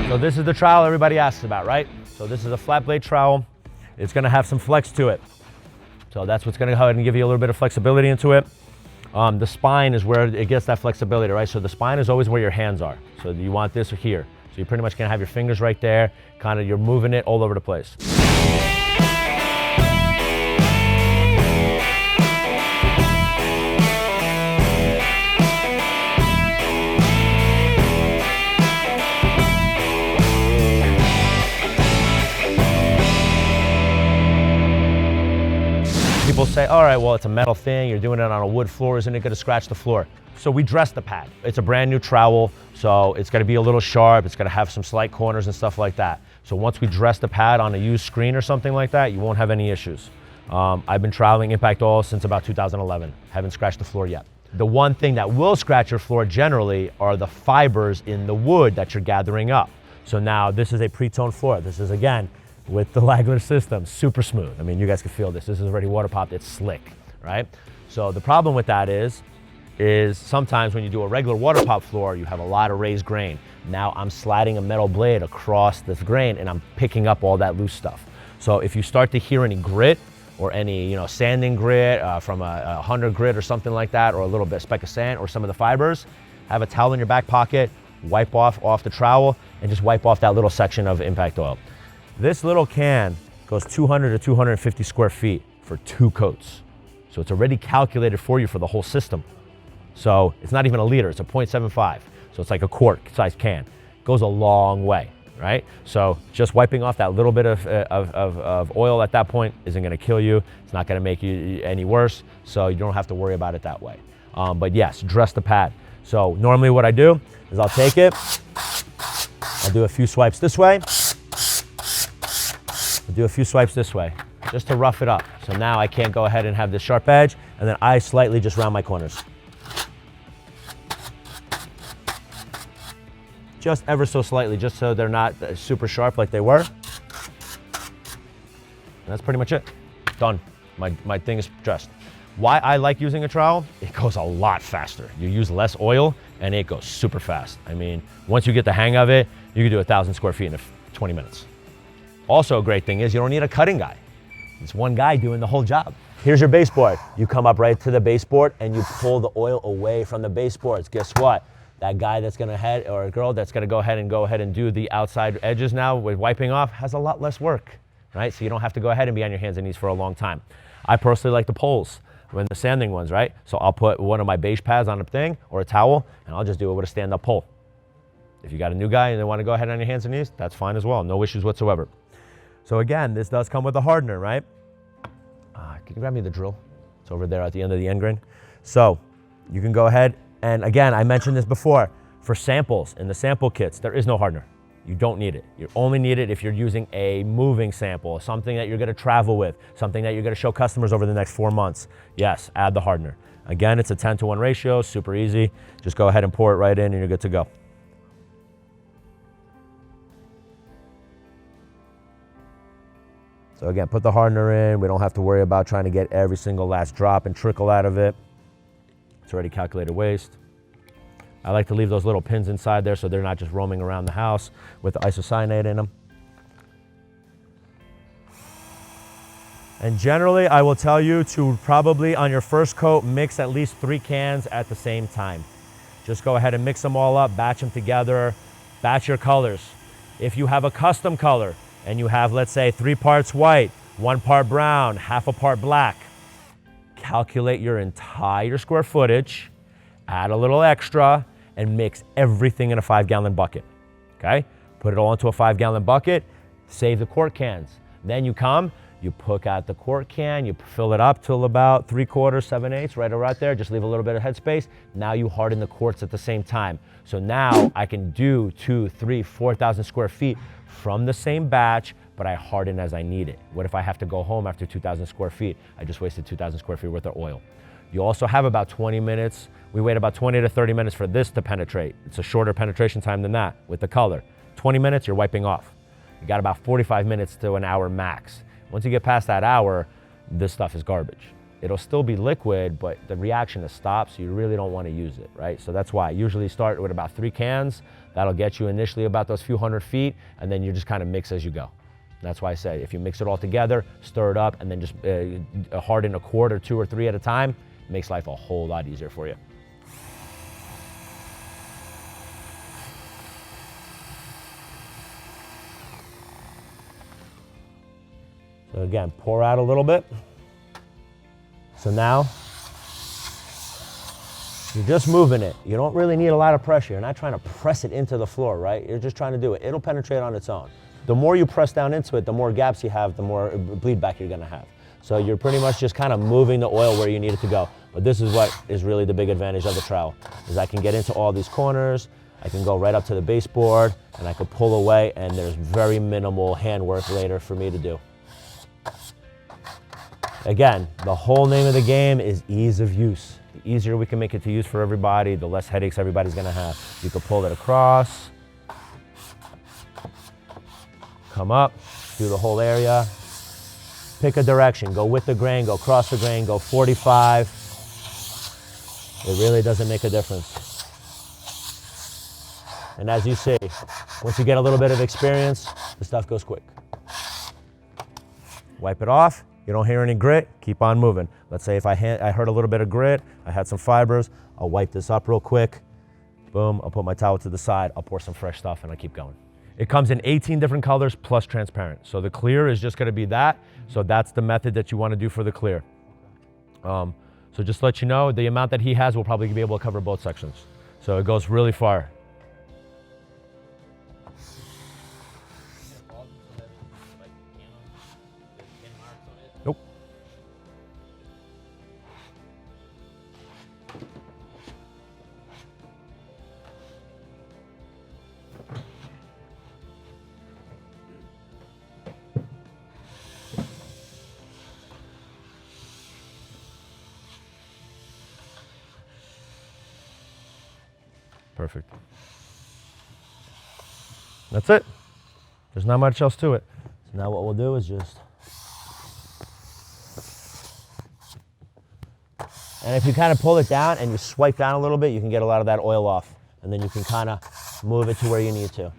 So this is the trowel everybody asks about, right? So this is a flat blade trowel. It's gonna have some flex to it. So that's what's gonna go ahead and give you a little bit of flexibility into it. The spine is where it gets that flexibility, right? So the spine is always where your hands are. So you want this or here. So you're pretty much gonna have your fingers right there, kind of you're moving it all over the place. People say, all right, well, it's a metal thing, you're doing it on a wood floor, isn't it gonna scratch the floor? So we dress the pad. It's a brand new trowel, so it's gonna be a little sharp, it's gonna have some slight corners and stuff like that. So once we dress the pad on a used screen or something like that, you won't have any issues. I've been troweling impact oil since about 2011. Haven't scratched the floor yet. The one thing that will scratch your floor generally are the fibers in the wood that you're gathering up. So now this is a pre-toned floor. This is, again, with the Lagler system, super smooth. I mean, you guys can feel this. This is already water popped, it's slick, right? So the problem with that is sometimes when you do a regular water pop floor, you have a lot of raised grain. Now I'm sliding a metal blade across this grain and I'm picking up all that loose stuff. So if you start to hear any grit or any sanding grit from a 100 grit or something like that, or a little bit of speck of sand or some of the fibers, have a towel in your back pocket, wipe off the trowel and just wipe off that little section of impact oil. This little can goes 200 to 250 square feet for 2 coats. So it's already calculated for you for the whole system. So it's not even a liter, it's a 0.75. So it's like a quart size can. Goes a long way, right? So just wiping off that little bit of oil at that point isn't gonna kill you. It's not gonna make you any worse. So you don't have to worry about it that way. But yes, dress the pad. So normally what I do is I'll take it, I'll do a few swipes this way, do a few swipes this way, just to rough it up. So now I can't go ahead and have this sharp edge, and then I slightly just round my corners. Just ever so slightly, just so they're not super sharp like they were. And that's pretty much it. Done. My thing is dressed. Why I like using a trowel? It goes a lot faster. You use less oil, and it goes super fast. I mean, once you get the hang of it, you can do 1,000 square feet in 20 minutes. Also, a great thing is you don't need a cutting guy. It's one guy doing the whole job. Here's your baseboard. You come up right to the baseboard and you pull the oil away from the baseboards. Guess what? That guy that's gonna head, or a girl that's gonna go ahead and do the outside edges now with wiping off has a lot less work, right? So you don't have to go ahead and be on your hands and knees for a long time. I personally like the poles when the sanding ones, right? So I'll put one of my beige pads on a thing or a towel and I'll just do it with a stand-up pole. If you got a new guy and they wanna go ahead on your hands and knees, that's fine as well, no issues whatsoever. So again, this does come with a hardener, right? Can you grab me the drill? It's over there at the end of the end grain. So you can go ahead, and again, I mentioned this before, for samples, in the sample kits, there is no hardener. You don't need it. You only need it if you're using a moving sample, something that you're gonna travel with, something that you're gonna show customers over the next 4 months. Yes, add the hardener. Again, it's a 10-to-1 ratio, super easy. Just go ahead and pour it right in and you're good to go. So again, put the hardener in. We don't have to worry about trying to get every single last drop and trickle out of it. It's already calculated waste. I like to leave those little pins inside there so they're not just roaming around the house with the isocyanate in them. And generally, I will tell you to probably on your first coat, mix at least 3 cans at the same time. Just go ahead and mix them all up, batch them together, batch your colors. If you have a custom color, and you have, let's say, 3 parts white, 1 part brown, half a part black, calculate your entire square footage, add a little extra, and mix everything in a 5-gallon bucket, okay? Put it all into a 5-gallon bucket, save the quart cans. Then you come, you pick out the quart can, you fill it up till about 3/4, 7/8, right around there, just leave a little bit of headspace. Now you harden the quarts at the same time. So now I can do 2,000, 3,000, 4,000 square feet from the same batch, but I harden as I need it. What if I have to go home after 2,000 square feet? I just wasted 2,000 square feet worth of oil. You also have about 20 minutes. We wait about 20 to 30 minutes for this to penetrate. It's a shorter penetration time than that with the color. 20 minutes, you're wiping off. You got about 45 minutes to an hour max. Once you get past that hour, this stuff is garbage. It'll still be liquid, but the reaction has stopped, so you really don't want to use it, right? So that's why I usually start with about 3 cans. That'll get you initially about those few hundred feet, and then you just kind of mix as you go. That's why I say if you mix it all together, stir it up, and then just harden a quart or 2 or 3 at a time, it makes life a whole lot easier for you. So again, pour out a little bit. So now, you're just moving it. You don't really need a lot of pressure. You're not trying to press it into the floor, right? You're just trying to do it. It'll penetrate on its own. The more you press down into it, the more gaps you have, the more bleed back you're gonna have. So you're pretty much just kind of moving the oil where you need it to go. But this is what is really the big advantage of the trowel, is I can get into all these corners, I can go right up to the baseboard, and I can pull away, and there's very minimal handwork later for me to do. Again, the whole name of the game is ease of use. The easier we can make it to use for everybody, the less headaches everybody's gonna have. You can pull it across, come up through the whole area, pick a direction, go with the grain, go across the grain, go 45. It really doesn't make a difference. And as you see, once you get a little bit of experience, the stuff goes quick. Wipe it off. You don't hear any grit, keep on moving. Let's say if I heard a little bit of grit, I had some fibers, I'll wipe this up real quick. Boom, I'll put my towel to the side, I'll pour some fresh stuff, and I keep going. It comes in 18 different colors plus transparent. So the clear is just gonna be that. So that's the method that you wanna do for the clear. So just to let you know, the amount that he has will probably be able to cover both sections. So it goes really far. Nope. Perfect. That's it. There's not much else to it. So now what we'll do is just, and if you kind of pull it down and you swipe down a little bit, you can get a lot of that oil off. And then you can kind of move it to where you need to.